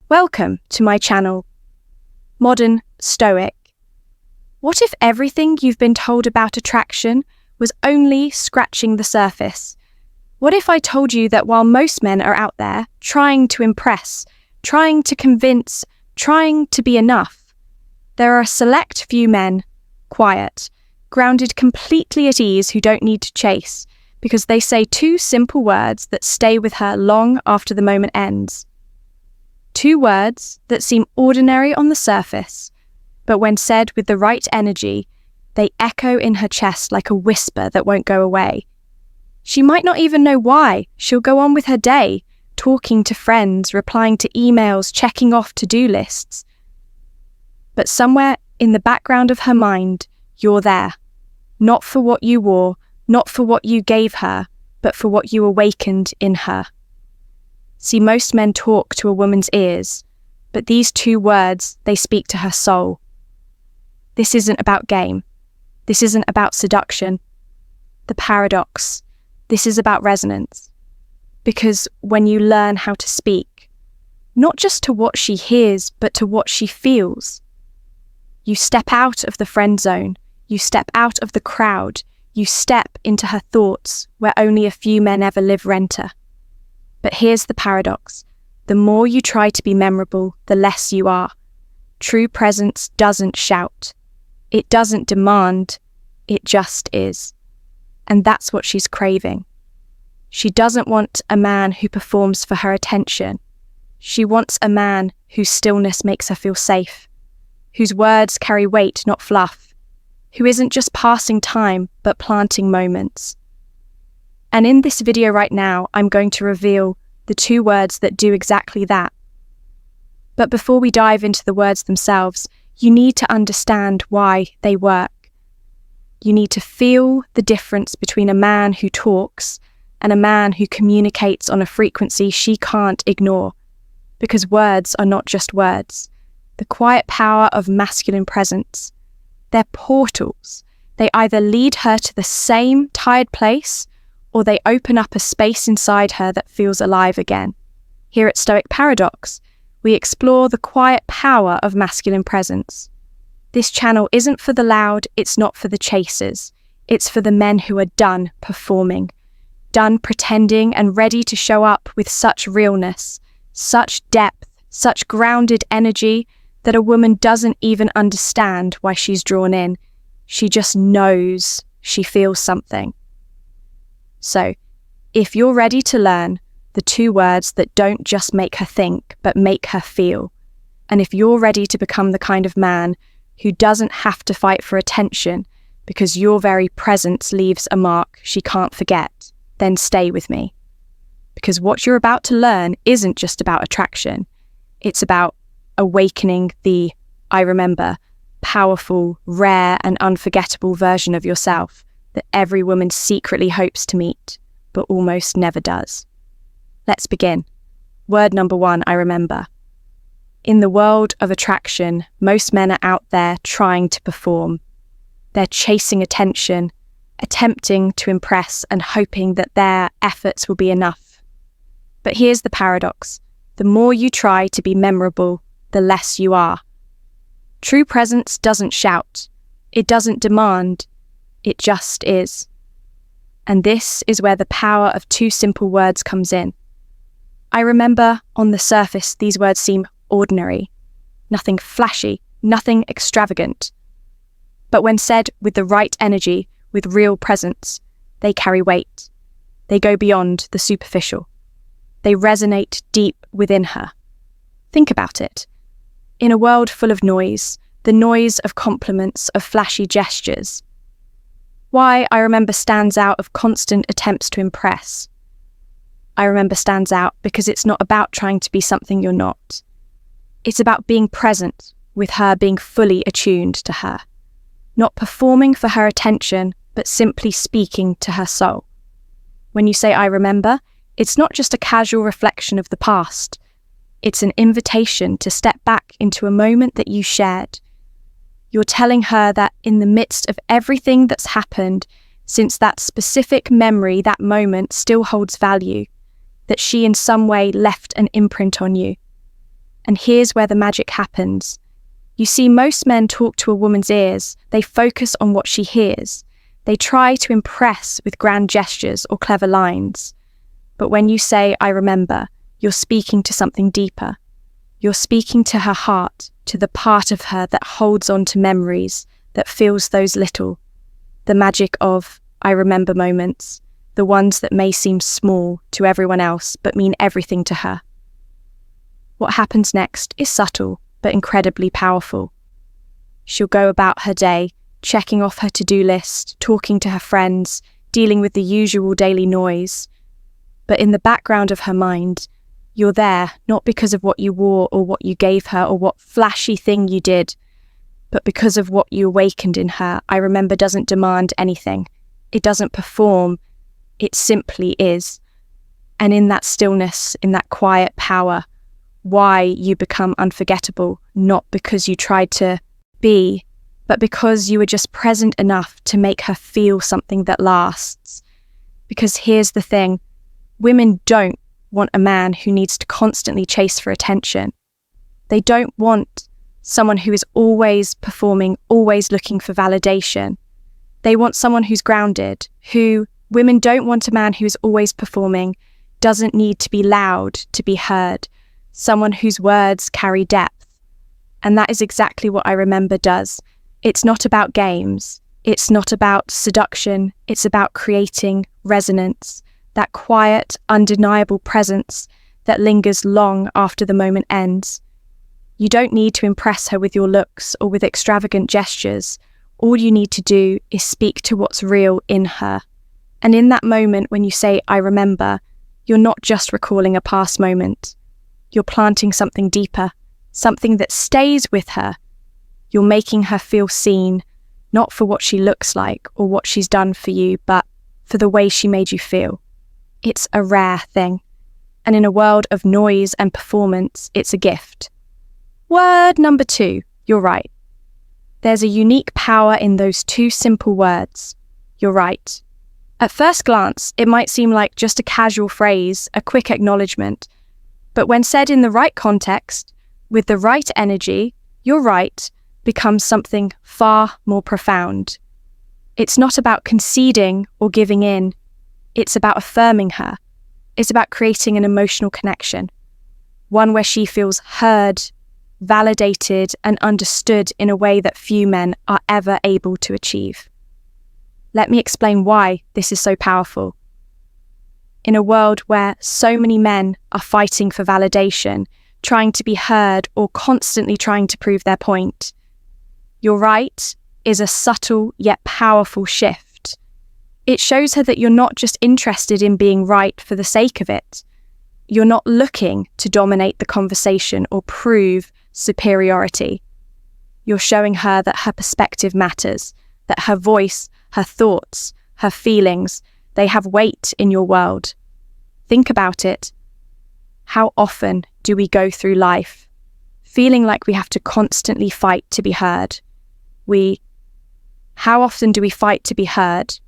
Welcome to my channel, Modern Stoic. What if everything you've been told about attraction was only scratching the surface? What if I told you that while most men are out there trying to impress, trying to convince, trying to be enough, there are a select few men, quiet, grounded completely at ease, who don't need to chase because they say two simple words that stay with her long after the moment ends. Two words that seem ordinary on the surface, but when said with the right energy, they echo in her chest like a whisper that won't go away. She might not even know why. She'll go on with her day, talking to friends, replying to emails, checking off to-do lists. But somewhere in the background of her mind, you're there. Not for what you wore, not for what you gave her, but for what you awakened in her. See, most men talk to a woman's ears, but these two words, they speak to her soul. This isn't about game. This isn't about seduction. The paradox. This is about resonance. Because when you learn how to speak, not just to what she hears, but to what she feels, you step out of the friend zone, you step out of the crowd, you step into her thoughts where only a few men ever live renter. But here's the paradox. The more you try to be memorable, the less you are. True presence doesn't shout. It doesn't demand. It just is. And that's what she's craving. She doesn't want a man who performs for her attention. She wants a man whose stillness makes her feel safe, whose words carry weight, not fluff, who isn't just passing time, but planting moments. And in this video right now, I'm going to reveal the two words that do exactly that. But before we dive into the words themselves, you need to understand why they work. You need to feel the difference between a man who talks and a man who communicates on a frequency she can't ignore. Because words are not just words. The quiet power of masculine presence. They're portals. They either lead her to the same tired place, or they open up a space inside her that feels alive again. Here at Stoic Paradox, we explore the quiet power of masculine presence. This channel isn't for the loud, it's not for the chasers. It's for the men who are done performing, done pretending, and ready to show up with such realness, such depth, such grounded energy that a woman doesn't even understand why she's drawn in. She just knows she feels something. So, if you're ready to learn the two words that don't just make her think, but make her feel, and if you're ready to become the kind of man who doesn't have to fight for attention because your very presence leaves a mark she can't forget, then stay with me. Because what you're about to learn isn't just about attraction. It's about awakening the, I remember, powerful, rare, and unforgettable version of yourself that every woman secretly hopes to meet, but almost never does. Let's begin. Word number one, I remember. In the world of attraction, most men are out there trying to perform. They're chasing attention, attempting to impress, and hoping that their efforts will be enough. But here's the paradox. The more you try to be memorable, the less you are. True presence doesn't shout. It doesn't demand. It just is. And this is where the power of two simple words comes in. I remember, on the surface, these words seem ordinary, nothing flashy, nothing extravagant. But when said with the right energy, with real presence, they carry weight. They go beyond the superficial. They resonate deep within her. Think about it. In a world full of noise, the noise of compliments, of flashy gestures, why I remember stands out of constant attempts to impress. I remember stands out because it's not about trying to be something you're not. It's about being present with her, being fully attuned to her. Not performing for her attention, but simply speaking to her soul. When you say I remember, it's not just a casual reflection of the past. It's an invitation to step back into a moment that you shared. You're telling her that in the midst of everything that's happened since that specific memory, that moment still holds value, that she in some way left an imprint on you. And here's where the magic happens. You see, most men talk to a woman's ears. They focus on what she hears. They try to impress with grand gestures or clever lines. But when you say, I remember, you're speaking to something deeper. You're speaking to her heart, to the part of her that holds on to memories, that feels those little. The magic of I remember moments, the ones that may seem small to everyone else but mean everything to her. What happens next is subtle but incredibly powerful. She'll go about her day, checking off her to-do list, talking to her friends, dealing with the usual daily noise. But in the background of her mind, you're there not because of what you wore or what you gave her or what flashy thing you did, but because of what you awakened in her. I remember doesn't demand anything. It doesn't perform. It simply is. And in that stillness, in that quiet power, why you become unforgettable, not because you tried to be, but because you were just present enough to make her feel something that lasts. Because here's the thing, women don't want a man who needs to constantly chase for attention. They don't want someone who is always performing, always looking for validation. They want someone who's grounded, women don't want a man who's always performing, doesn't need to be loud to be heard, someone whose words carry depth. And that is exactly what I remember does. It's not about games. It's not about seduction. It's about creating resonance, that quiet, undeniable presence that lingers long after the moment ends. You don't need to impress her with your looks or with extravagant gestures. All you need to do is speak to what's real in her. And in that moment when you say, I remember, you're not just recalling a past moment. You're planting something deeper, something that stays with her. You're making her feel seen, not for what she looks like or what she's done for you, but for the way she made you feel. It's a rare thing. And in a world of noise and performance, it's a gift. Word number 2, you're right. There's a unique power in those 2 simple words. You're right. At first glance, it might seem like just a casual phrase, a quick acknowledgement. But when said in the right context, with the right energy, you're right becomes something far more profound. It's not about conceding or giving in. It's about affirming her. It's about creating an emotional connection, one where she feels heard, validated, and understood in a way that few men are ever able to achieve. Let me explain why this is so powerful. In a world where so many men are fighting for validation, trying to be heard, or constantly trying to prove their point, you're right is a subtle yet powerful shift. It shows her that you're not just interested in being right for the sake of it. You're not looking to dominate the conversation or prove superiority. You're showing her that her perspective matters, that her voice, her thoughts, her feelings, they have weight in your world. Think about it. How often do we go through life feeling like we have to constantly fight to be heard? How often do we fight to be heard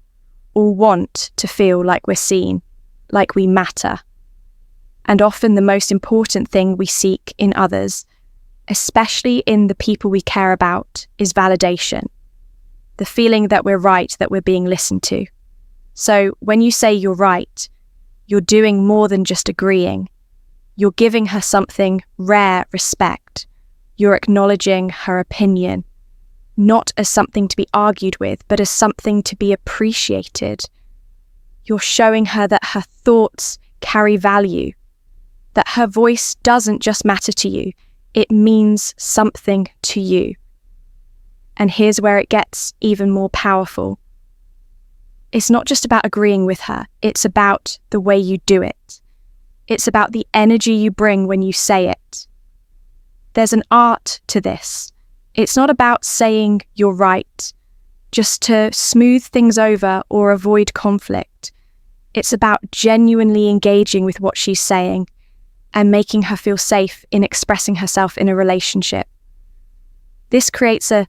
or want to feel like we're seen, like we matter? And often the most important thing we seek in others, especially in the people we care about, is validation. The feeling that we're right, that we're being listened to. So when you say you're right, you're doing more than just agreeing. You're giving her something rare respect. You're acknowledging her opinion, not as something to be argued with, but as something to be appreciated. You're showing her that her thoughts carry value, that her voice doesn't just matter to you, it means something to you. And here's where it gets even more powerful. It's not just about agreeing with her, it's about the way you do it. It's about the energy you bring when you say it. There's an art to this. It's not about saying you're right, just to smooth things over or avoid conflict. It's about genuinely engaging with what she's saying and making her feel safe in expressing herself in a relationship. This creates the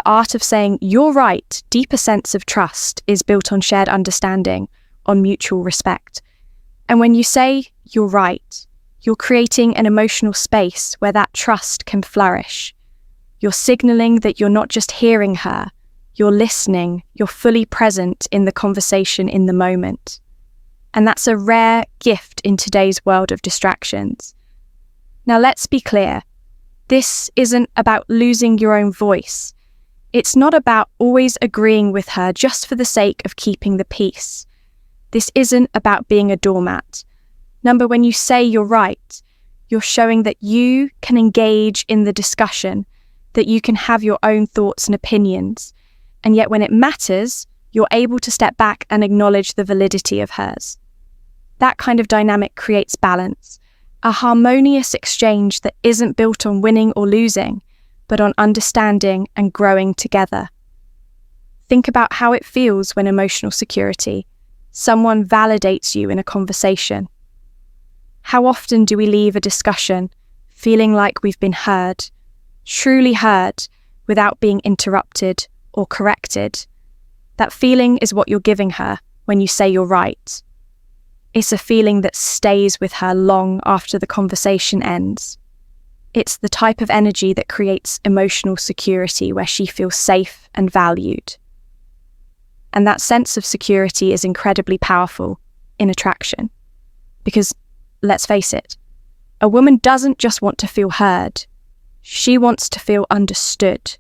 art of saying you're right, deeper sense of trust is built on shared understanding, on mutual respect. And when you say you're right, You're creating an emotional space where that trust can flourish. You're signaling that you're not just hearing her, you're listening, you're fully present in the conversation in the moment. And that's a rare gift in today's world of distractions. Now let's be clear, this isn't about losing your own voice. It's not about always agreeing with her just for the sake of keeping the peace. This isn't about being a doormat. Remember, when you say you're right, you're showing that you can engage in the discussion, that you can have your own thoughts and opinions, and yet when it matters, you're able to step back and acknowledge the validity of hers. That kind of dynamic creates balance, a harmonious exchange that isn't built on winning or losing, but on understanding and growing together. Think about how it feels when emotional security, someone validates you in a conversation. How often do we leave a discussion feeling like we've been heard, truly heard, without being interrupted or corrected? That feeling is what you're giving her when you say you're right. It's a feeling that stays with her long after the conversation ends. It's the type of energy that creates emotional security where she feels safe and valued. And that sense of security is incredibly powerful in attraction. Because, let's face it, a woman doesn't just want to feel heard. She wants to feel understood.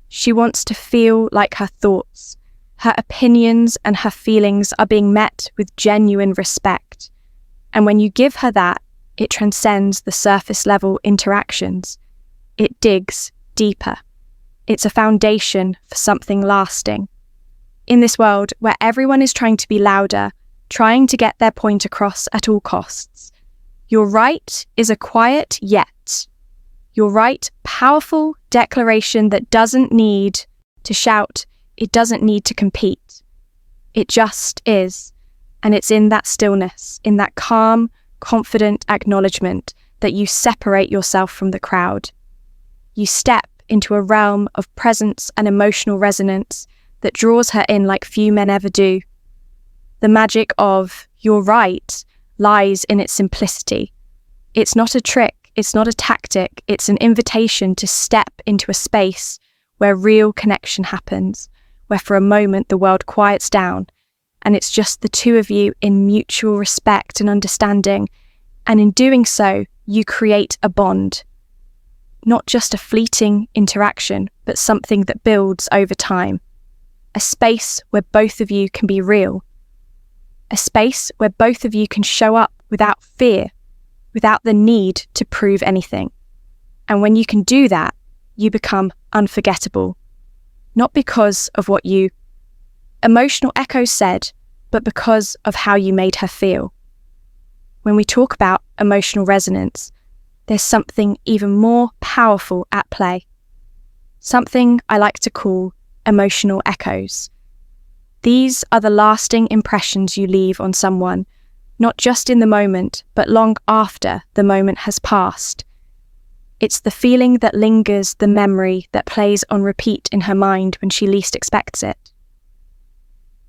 She wants to feel like her thoughts, her opinions and her feelings are being met with genuine respect. And when you give her that, it transcends the surface level interactions. It digs deeper. It's a foundation for something lasting. In this world where everyone is trying to be louder, trying to get their point across at all costs, your right is a quiet yet. Your right, powerful declaration that doesn't need to shout, it doesn't need to compete. It just is. And it's in that stillness, in that calm, confident acknowledgement that you separate yourself from the crowd. You step into a realm of presence and emotional resonance that draws her in like few men ever do. The magic of "you're right" lies in its simplicity. It's not a trick, it's not a tactic, it's an invitation to step into a space where real connection happens, where for a moment the world quiets down, and it's just the two of you in mutual respect and understanding, and in doing so, you create a bond. Not just a fleeting interaction, but something that builds over time. A space where both of you can be real. A space where both of you can show up without fear, without the need to prove anything. And when you can do that, you become unforgettable. Not because of what you emotional echoes said, but because of how you made her feel. When we talk about emotional resonance, there's something even more powerful at play. Something I like to call emotional echoes. These are the lasting impressions you leave on someone, not just in the moment, but long after the moment has passed. It's the feeling that lingers, the memory that plays on repeat in her mind when she least expects it.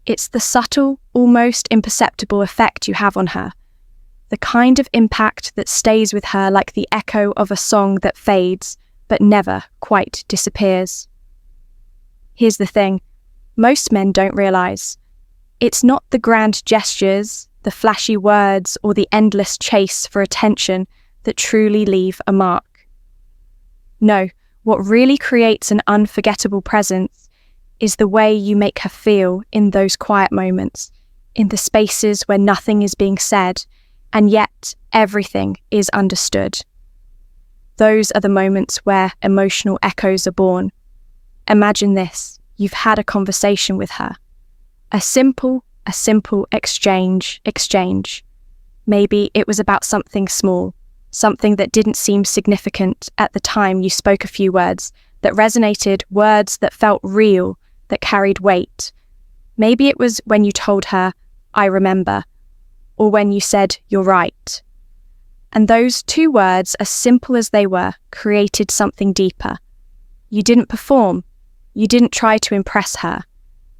It's the subtle, almost imperceptible effect you have on her, the kind of impact that stays with her like the echo of a song that fades, but never quite disappears. Here's the thing, most men don't realise. It's not the grand gestures, the flashy words, or the endless chase for attention that truly leave a mark. No, what really creates an unforgettable presence is the way you make her feel in those quiet moments, in the spaces where nothing is being said, and yet everything is understood. Those are the moments where emotional echoes are born. Imagine this, you've had a conversation with her. A simple exchange. Maybe it was about something small, something that didn't seem significant at the time you spoke a few words, that resonated, words that felt real, that carried weight. Maybe it was when you told her, "I remember," or when you said, "You're right." And those two words, as simple as they were, created something deeper. You didn't perform. You didn't try to impress her.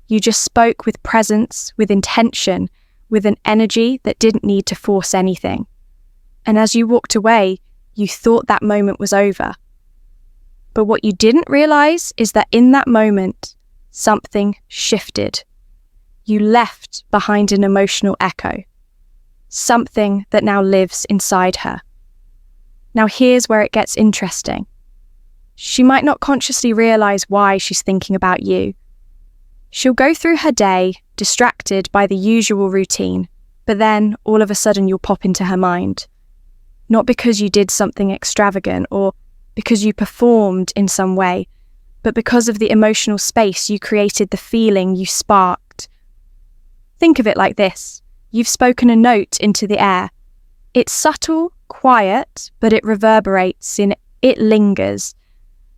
You just spoke with presence, with intention, with an energy that didn't need to force anything. And as you walked away, you thought that moment was over. But what you didn't realize is that in that moment, something shifted. You left behind an emotional echo, something that now lives inside her. Now here's where it gets interesting. She might not consciously realize why she's thinking about you. She'll go through her day, distracted by the usual routine, but then all of a sudden you'll pop into her mind. Not because you did something extravagant or because you performed in some way, but because of the emotional space you created, the feeling you sparked. Think of it like this. You've spoken a note into the air. It's subtle, quiet, but it reverberates, it lingers.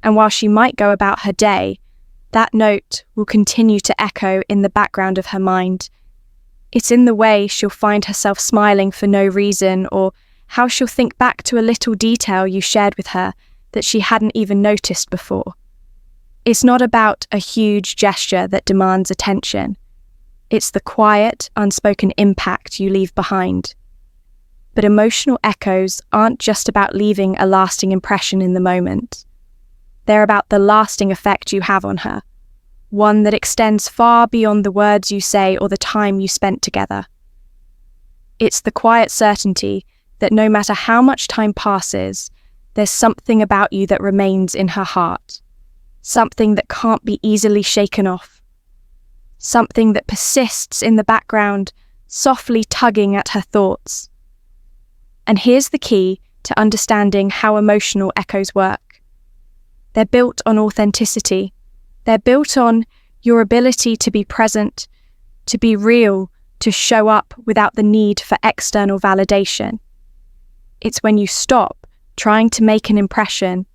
And while she might go about her day, that note will continue to echo in the background of her mind. It's in the way she'll find herself smiling for no reason, or how she'll think back to a little detail you shared with her that she hadn't even noticed before. It's not about a huge gesture that demands attention. It's the quiet, unspoken impact you leave behind. But emotional echoes aren't just about leaving a lasting impression in the moment. They're about the lasting effect you have on her, one that extends far beyond the words you say or the time you spent together. It's the quiet certainty that no matter how much time passes, there's something about you that remains in her heart, something that can't be easily shaken off, something that persists in the background, softly tugging at her thoughts. And here's the key to understanding how emotional echoes work. They're built on authenticity. They're built on your ability to be present, to be real, to show up without the need for external validation. It's when you stop trying to make an impression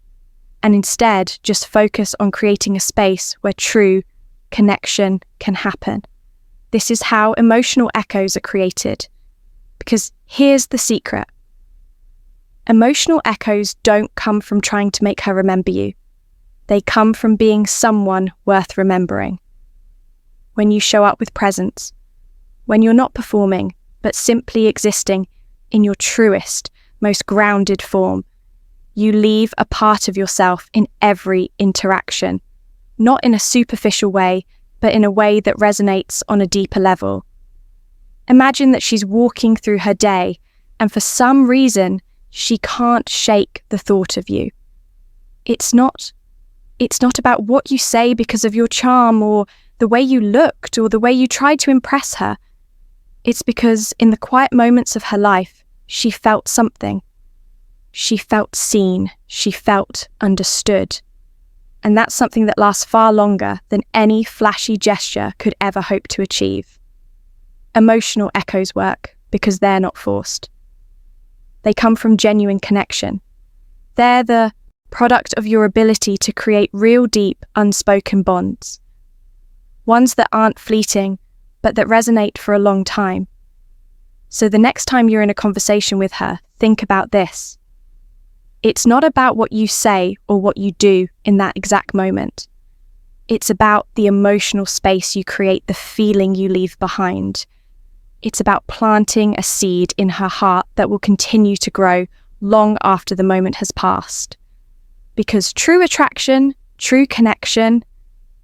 and instead just focus on creating a space where true connection can happen. This is how emotional echoes are created. Because here's the secret. Emotional echoes don't come from trying to make her remember you. They come from being someone worth remembering. When you show up with presence, when you're not performing, but simply existing in your truest, most grounded form, you leave a part of yourself in every interaction, not in a superficial way, but in a way that resonates on a deeper level. Imagine that she's walking through her day, and for some reason, she can't shake the thought of you. It's not about what you say because of your charm or the way you looked or the way you tried to impress her. It's because in the quiet moments of her life, she felt something. She felt seen. She felt understood. And that's something that lasts far longer than any flashy gesture could ever hope to achieve. Emotional echoes work because they're not forced. They come from genuine connection. They're the product of your ability to create real deep, unspoken bonds. Ones that aren't fleeting, but that resonate for a long time. So the next time you're in a conversation with her, think about this. It's not about what you say or what you do in that exact moment. It's about the emotional space you create, the feeling you leave behind. It's about planting a seed in her heart that will continue to grow long after the moment has passed. Because true attraction, true connection,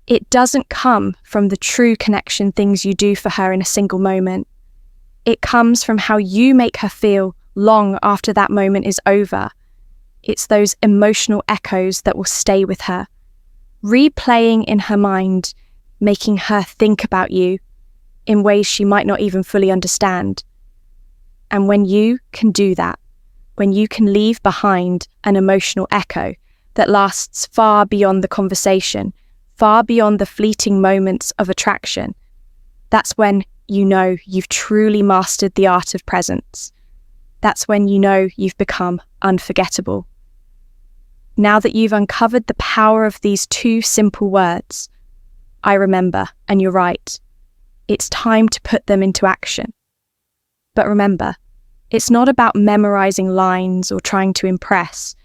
it doesn't come from the true connection things you do for her in a single moment. It comes from how you make her feel long after that moment is over. It's those emotional echoes that will stay with her, replaying in her mind, making her think about you in ways she might not even fully understand. And when you can do that, when you can leave behind an emotional echo that lasts far beyond the conversation, far beyond the fleeting moments of attraction, that's when you know you've truly mastered the art of presence. That's when you know you've become unforgettable. Now that you've uncovered the power of these two simple words, I remember, and you're right, it's time to put them into action. But remember, it's not about memorizing lines or trying to impress.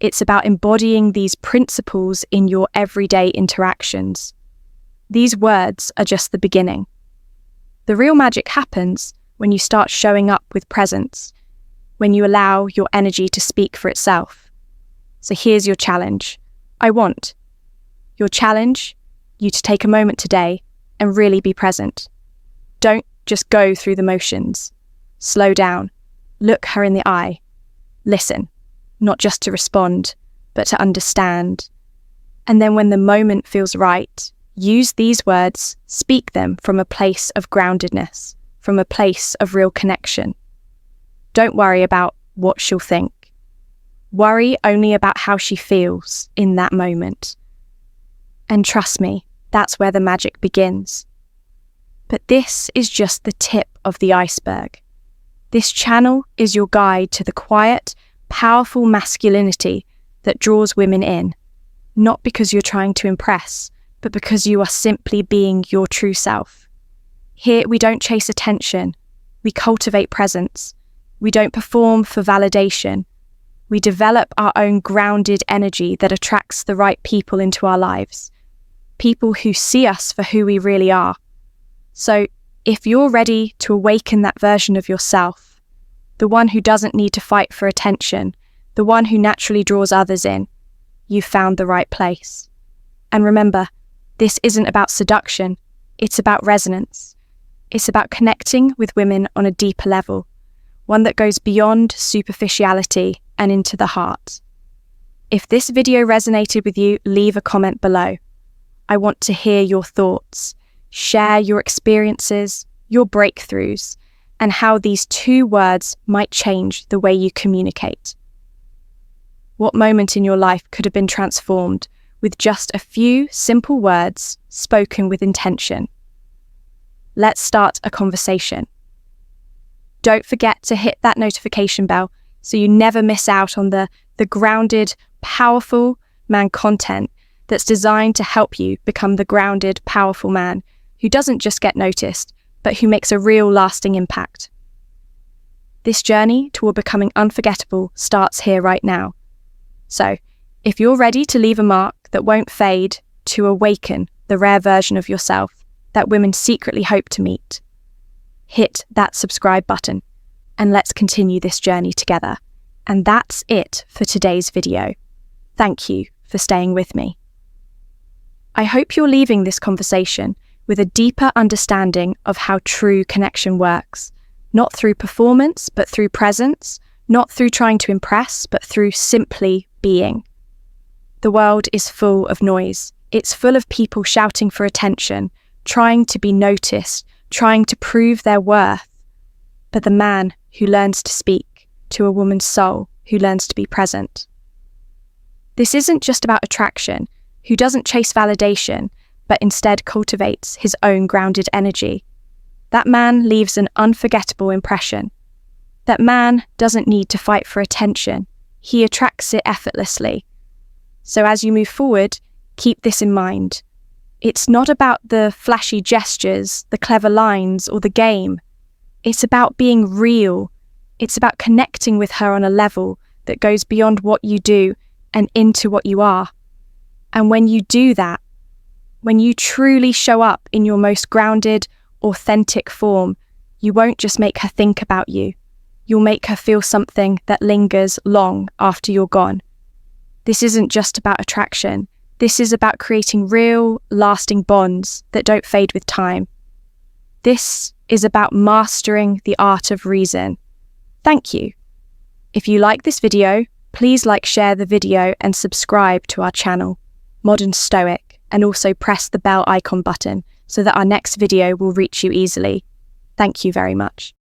It's about embodying these principles in your everyday interactions. These words are just the beginning. The real magic happens when you start showing up with presence, when you allow your energy to speak for itself. So here's your challenge. Your challenge, you to take a moment today and really be present. Don't just go through the motions. Slow down. Look her in the eye. Listen, not just to respond, but to understand. And then when the moment feels right, use these words, speak them from a place of groundedness, from a place of real connection. Don't worry about what she'll think. Worry only about how she feels in that moment. And trust me, that's where the magic begins. But this is just the tip of the iceberg. This channel is your guide to the quiet, powerful masculinity that draws women in, not because you're trying to impress, but because you are simply being your true self. Here, we don't chase attention. We cultivate presence. We don't perform for validation. We develop our own grounded energy that attracts the right people into our lives. People who see us for who we really are. So, if you're ready to awaken that version of yourself, the one who doesn't need to fight for attention, the one who naturally draws others in, you've found the right place. And remember, this isn't about seduction, it's about resonance. It's about connecting with women on a deeper level, one that goes beyond superficiality and into the heart. If this video resonated with you, leave a comment below. I want to hear your thoughts. Share your experiences, your breakthroughs, and how these 2 words might change the way you communicate. What moment in your life could have been transformed with just a few simple words spoken with intention? Let's start a conversation. Don't forget to hit that notification bell so you never miss out on the grounded, powerful man content that's designed to help you become the grounded, powerful man who doesn't just get noticed, but who makes a real lasting impact. This journey toward becoming unforgettable starts here right now. So, if you're ready to leave a mark that won't fade, to awaken the rare version of yourself that women secretly hope to meet, hit that subscribe button and let's continue this journey together. And that's it for today's video. Thank you for staying with me. I hope you're leaving this conversation with a deeper understanding of how true connection works, not through performance, but through presence, not through trying to impress, but through simply being. The world is full of noise. It's full of people shouting for attention, trying to be noticed, trying to prove their worth. But the man who learns to speak to a woman's soul, who learns to be present. This isn't just about attraction, who doesn't chase validation, but instead cultivates his own grounded energy. That man leaves an unforgettable impression. That man doesn't need to fight for attention. He attracts it effortlessly. So as you move forward, keep this in mind. It's not about the flashy gestures, the clever lines, or the game. It's about being real. It's about connecting with her on a level that goes beyond what you do and into what you are. And when you do that, when you truly show up in your most grounded, authentic form, you won't just make her think about you. You'll make her feel something that lingers long after you're gone. This isn't just about attraction. This is about creating real, lasting bonds that don't fade with time. This is about mastering the art of reason. Thank you. If you like this video, please share the video and subscribe to our channel, Modern Stoic, and also press the bell icon button so that our next video will reach you easily. Thank you very much.